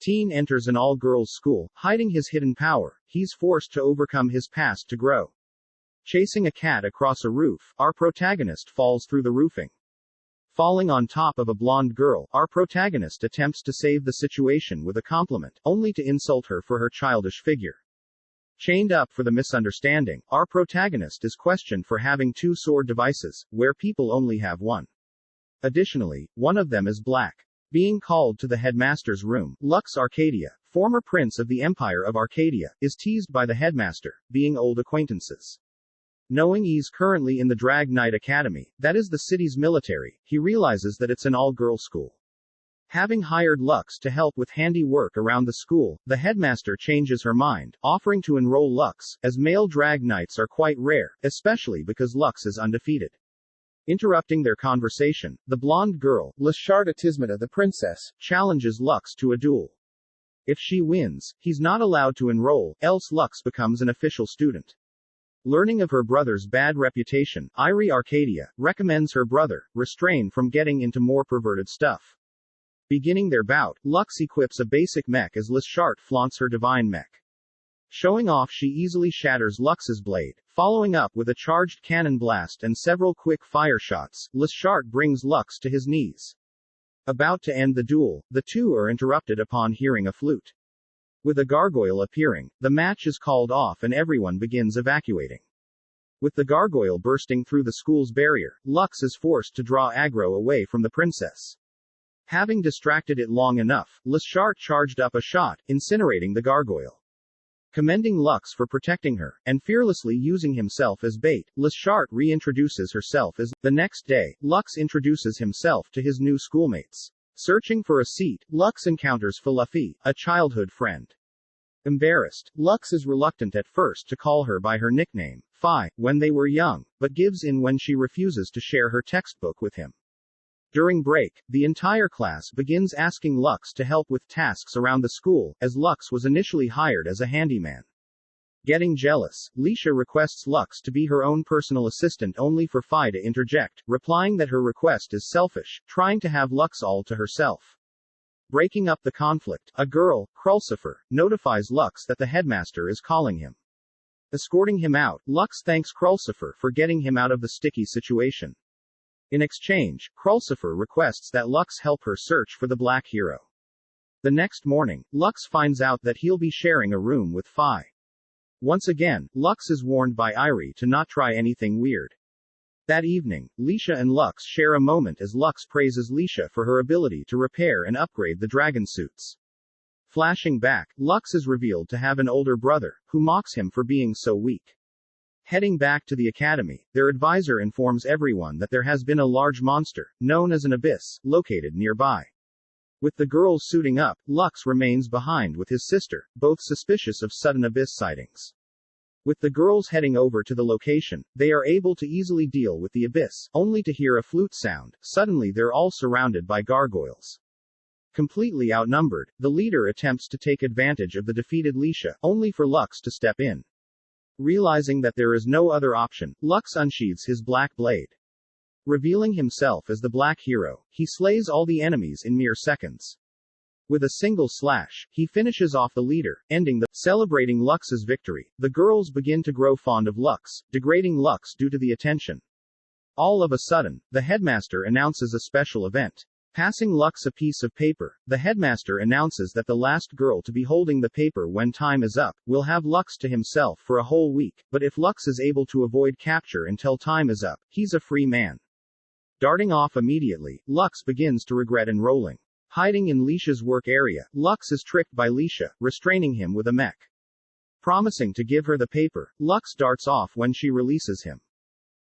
Teen enters an all-girls school, hiding his hidden power. He's forced to overcome his past to grow. Chasing a cat across a roof, our protagonist falls through the roofing. Falling on top of a blonde girl, our protagonist attempts to save the situation with a compliment, only to insult her for her childish figure. Chained up for the misunderstanding, our protagonist is questioned for having two sword devices, where people only have one. Additionally, one of them is black. Being called to the headmaster's room, Lux Arcadia, former prince of the Empire of Arcadia, is teased by the headmaster, being old acquaintances. Knowing he's currently in the Drag Knight Academy, that is the city's military, he realizes that it's an all-girls school. Having hired Lux to help with handiwork around the school, the headmaster changes her mind, offering to enroll Lux, as male drag knights are quite rare, especially because Lux is undefeated. Interrupting their conversation, the blonde girl, Lux Arcadia the princess, challenges Lux to a duel. If she wins, he's not allowed to enroll, else Lux becomes an official student. Learning of her brother's bad reputation, Arcadia recommends her brother refrain from getting into more perverted stuff. Beginning their bout, Lux equips a basic mech as Lux flaunts her divine mech. Showing off, she easily shatters Lux's blade, following up with a charged cannon blast and several quick fire shots. Lux brings Lux to his knees. About to end the duel, the two are interrupted upon hearing a flute. With a gargoyle appearing, the match is called off and everyone begins evacuating. With the gargoyle bursting through the school's barrier, Lux is forced to draw aggro away from the princess. Having distracted it long enough, Lux charged up a shot, incinerating the gargoyle. Commending Lux for protecting her, and fearlessly using himself as bait, Lux reintroduces herself as. The next day, Lux introduces himself to his new schoolmates. Searching for a seat, Lux encounters Fluffy, a childhood friend. Embarrassed, Lux is reluctant at first to call her by her nickname, Fi, when they were young, but gives in when she refuses to share her textbook with him. During break, the entire class begins asking Lux to help with tasks around the school, as Lux was initially hired as a handyman. Getting jealous, Leisha requests Lux to be her own personal assistant only for Fi to interject, replying that her request is selfish, trying to have Lux all to herself. Breaking up the conflict, a girl, Chronicles, notifies Lux that the headmaster is calling him. Escorting him out, Lux thanks Chronicles for getting him out of the sticky situation. In exchange, Chronicles requests that Lux help her search for the black hero. The next morning, Lux finds out that he'll be sharing a room with Fi. Once again, Lux is warned by Irie to not try anything weird. That evening, Leisha and Lux share a moment as Lux praises Leisha for her ability to repair and upgrade the dragon suits. Flashing back, Lux is revealed to have an older brother, who mocks him for being so weak. Heading back to the academy, their advisor informs everyone that there has been a large monster, known as an abyss, located nearby. With the girls suiting up, Lux remains behind with his sister, both suspicious of sudden abyss sightings. With the girls heading over to the location, they are able to easily deal with the abyss, only to hear a flute sound. Suddenly they're all surrounded by gargoyles. Completely outnumbered, the leader attempts to take advantage of the defeated Leisha, only for Lux to step in. Realizing that there is no other option, Lux unsheathes his black blade. Revealing himself as the black hero, he slays all the enemies in mere seconds. With a single slash, he finishes off the leader, ending the. Celebrating Lux's victory, the girls begin to grow fond of Lux, degrading Lux due to the attention. All of a sudden, the headmaster announces a special event. Passing Lux a piece of paper, the headmaster announces that the last girl to be holding the paper when time is up, will have Lux to himself for a whole week, but if Lux is able to avoid capture until time is up, he's a free man. Darting off immediately, Lux begins to regret enrolling. Hiding in Leisha's work area, Lux is tricked by Leisha, restraining him with a mech. Promising to give her the paper, Lux darts off when she releases him.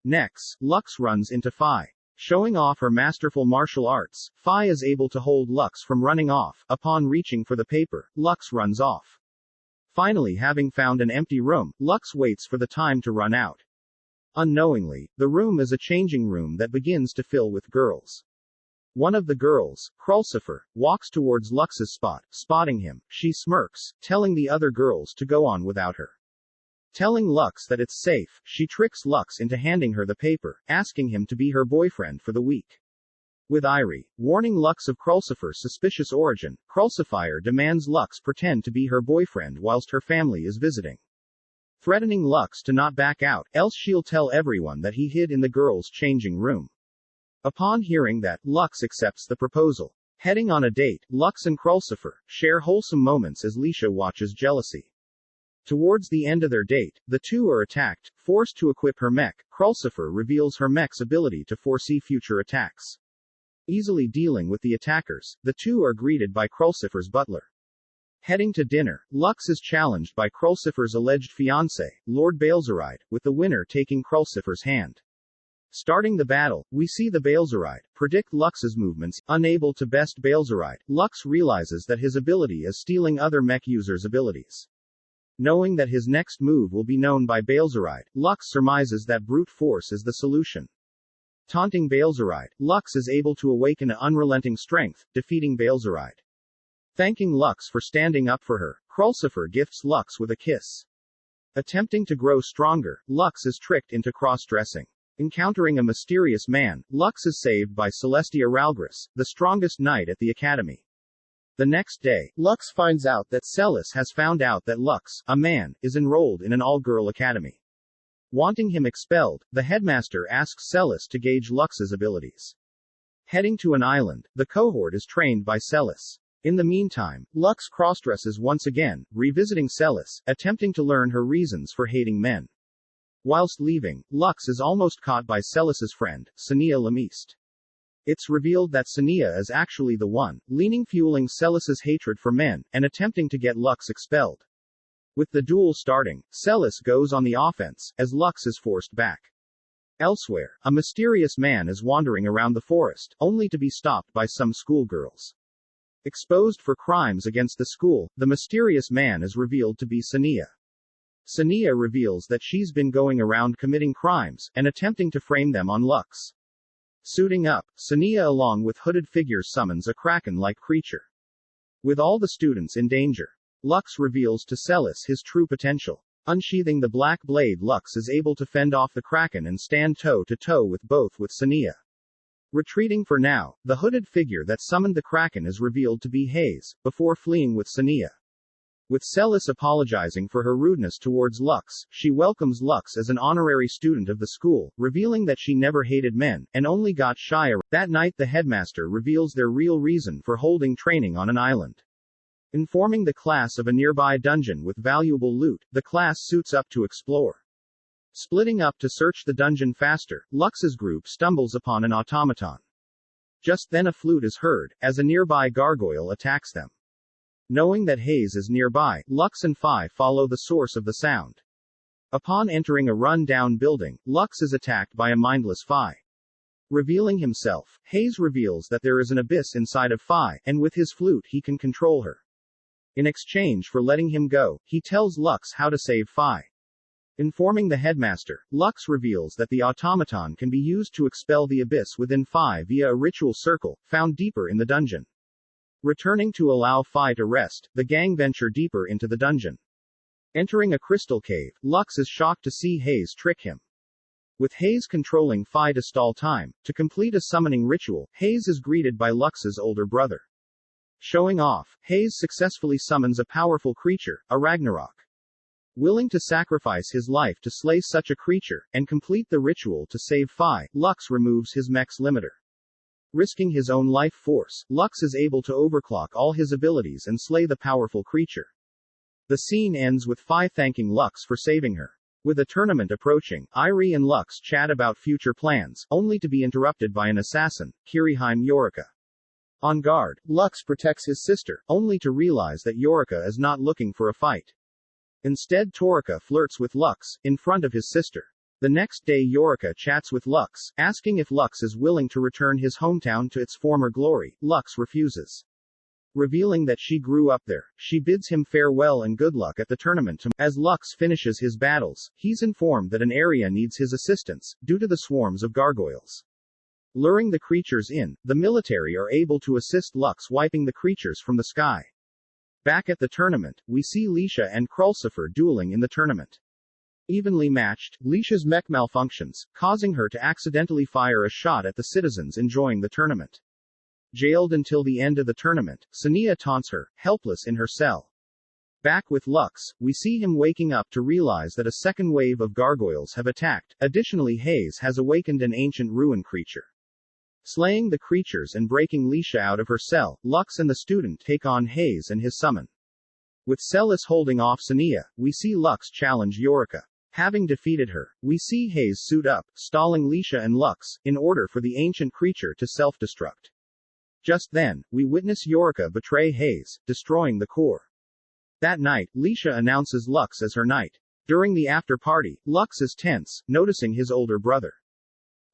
Next, Lux runs into Fi. Showing off her masterful martial arts, Fi is able to hold Lux from running off. Upon reaching for the paper, Lux runs off. Finally, having found an empty room, Lux waits for the time to run out. Unknowingly, the room is a changing room that begins to fill with girls. One of the girls, Chronicles, walks towards Lux's spot. Spotting him, she smirks, telling the other girls to go on without her. Telling Lux that it's safe, she tricks Lux into handing her the paper, asking him to be her boyfriend for the week. With Irie warning Lux of Krulsifer's suspicious origin, Krulsifier demands Lux pretend to be her boyfriend whilst her family is visiting. Threatening Lux to not back out, else she'll tell everyone that he hid in the girls' changing room. Upon hearing that, Lux accepts the proposal. Heading on a date, Lux and Krulsifer share wholesome moments as Leisha watches jealousy. Towards the end of their date, the two are attacked. Forced to equip her mech, Krulsifer reveals her mech's ability to foresee future attacks. Easily dealing with the attackers, the two are greeted by Krulsifer's butler. Heading to dinner, Lux is challenged by Krulsifer's alleged fiancé, Lord Balezeride, with the winner taking Krulsifer's hand. Starting the battle, we see the Balezeride predict Lux's movements. Unable to best Balezeride, Lux realizes that his ability is stealing other mech users' abilities. Knowing that his next move will be known by Balezeride, Lux surmises that brute force is the solution. Taunting Balezeride, Lux is able to awaken an unrelenting strength, defeating Balezeride. Thanking Lux for standing up for her, Krulsifer gifts Lux with a kiss. Attempting to grow stronger, Lux is tricked into cross-dressing. Encountering a mysterious man, Lux is saved by Celestia Ralgris, the strongest knight at the academy. The next day, Lux finds out that Celis has found out that Lux, a man, is enrolled in an all-girl academy. Wanting him expelled, the headmaster asks Celis to gauge Lux's abilities. Heading to an island, the cohort is trained by Celis. In the meantime, Lux crossdresses once again, revisiting Celis, attempting to learn her reasons for hating men. Whilst leaving, Lux is almost caught by Celis's friend, Sania Lamiste. It's revealed that Sania is actually the one, fueling Celis's hatred for men, and attempting to get Lux expelled. With the duel starting, Celis goes on the offense, as Lux is forced back. Elsewhere, a mysterious man is wandering around the forest, only to be stopped by some schoolgirls. Exposed for crimes against the school, the mysterious man is revealed to be Sania. Sania reveals that she's been going around committing crimes, and attempting to frame them on Lux. Suiting up, Sania along with hooded figures summons a kraken-like creature. With all the students in danger, Lux reveals to Celis his true potential. Unsheathing the black blade, Lux is able to fend off the kraken and stand toe-to-toe with Sania. Retreating for now, the hooded figure that summoned the kraken is revealed to be Hayes, before fleeing with Sania. With Celis apologizing for her rudeness towards Lux, she welcomes Lux as an honorary student of the school, revealing that she never hated men, and only got shy. That night the headmaster reveals their real reason for holding training on an island. Informing the class of a nearby dungeon with valuable loot, the class suits up to explore. Splitting up to search the dungeon faster, Lux's group stumbles upon an automaton. Just then a flute is heard, as a nearby gargoyle attacks them. Knowing that Hayes is nearby, Lux and Phi follow the source of the sound. Upon entering a run-down building, Lux is attacked by a mindless Phi. Revealing himself, Hayes reveals that there is an abyss inside of Phi, and with his flute he can control her. In exchange for letting him go, he tells Lux how to save Phi. Informing the headmaster, Lux reveals that the automaton can be used to expel the abyss within Phi via a ritual circle, found deeper in the dungeon. Returning to allow Phi to rest, the gang venture deeper into the dungeon. Entering a crystal cave, Lux is shocked to see Hayes trick him. With Hayes controlling Phi to stall time, to complete a summoning ritual, Hayes is greeted by Lux's older brother. Showing off, Hayes successfully summons a powerful creature, a Ragnarok. Willing to sacrifice his life to slay such a creature, and complete the ritual to save Phi, Lux removes his mech's limiter. Risking his own life force, Lux is able to overclock all his abilities and slay the powerful creature. The scene ends with Phi thanking Lux for saving her. With a tournament approaching, Irie and Lux chat about future plans, only to be interrupted by an assassin, Kiriheim Yorika. On guard, Lux protects his sister, only to realize that Yorika is not looking for a fight. Instead Torika flirts with Lux, in front of his sister. The next day Yorika chats with Lux, asking if Lux is willing to return his hometown to its former glory. Lux refuses. Revealing that she grew up there, she bids him farewell and good luck at the tournament. As Lux finishes his battles, he's informed that an area needs his assistance, due to the swarms of gargoyles. Luring the creatures in, the military are able to assist Lux wiping the creatures from the sky. Back at the tournament, we see Leisha and Krulsifer dueling in the tournament. Evenly matched, Leisha's mech malfunctions, causing her to accidentally fire a shot at the citizens enjoying the tournament. Jailed until the end of the tournament, Sania taunts her, helpless in her cell. Back with Lux, we see him waking up to realize that a second wave of gargoyles have attacked. Additionally, Hayes has awakened an ancient ruin creature. Slaying the creatures and breaking Leisha out of her cell, Lux and the student take on Hayes and his summon. With Celis holding off Sania, we see Lux challenge Yorika. Having defeated her, we see Hayes suit up, stalling Leisha and Lux, in order for the ancient creature to self-destruct. Just then, we witness Yorika betray Hayes, destroying the core. That night, Leisha announces Lux as her knight. During the after-party, Lux is tense, noticing his older brother.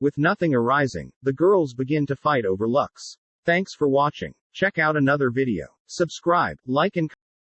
With nothing arising, the girls begin to fight over Lux. Thanks for watching. Check out another video. Subscribe, like and